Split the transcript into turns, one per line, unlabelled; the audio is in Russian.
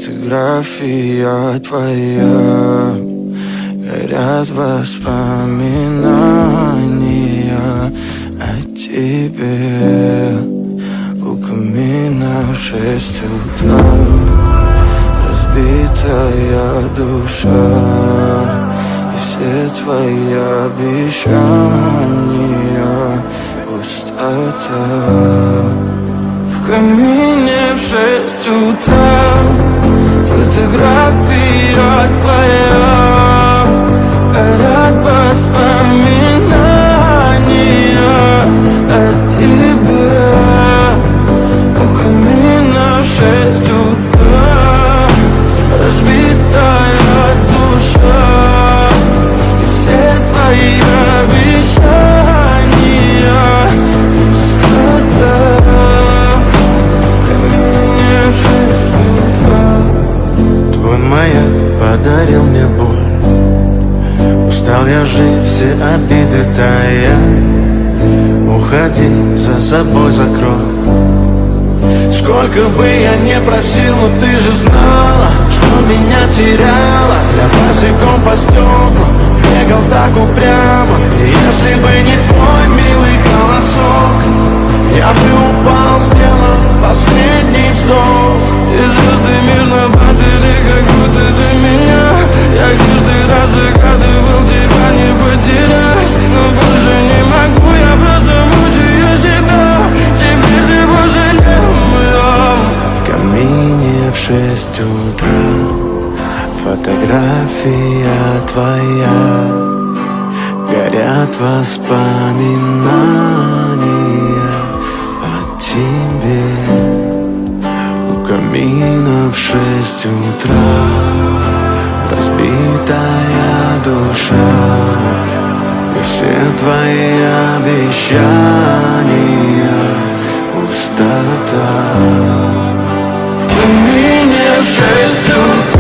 Фотография твоя, горят воспоминания о тебе. У камина в 6 утра разбитая душа, и все твои обещания пустота. В камине в 6 утра фотография твоя, горят воспоминания о тебе. У камина в 6 утра разбитая душа, и все твои обещания пустота. Твой маяк подарил мне боль, устал я жить, все обиды тая. Уходи, за собой закрой. Сколько бы я не просил, но ты же знала, что меня теряла. Я босиком по стеклам бегал так упрямо, и если бы не твой милый голосок, я бы упал, сделав последний вздох. И звезды мирно падали, как будто для меня. Я каждый раз загадывал тебя не потерять, но больше не могу, я просто мучаю себя. Теперь ты больше не моя. В камине в 6 утра фотография твоя, горят воспоминания о тебе. У камина в 6 утра разбитая душа, и все твои обещания пустота. В камине в 6 утра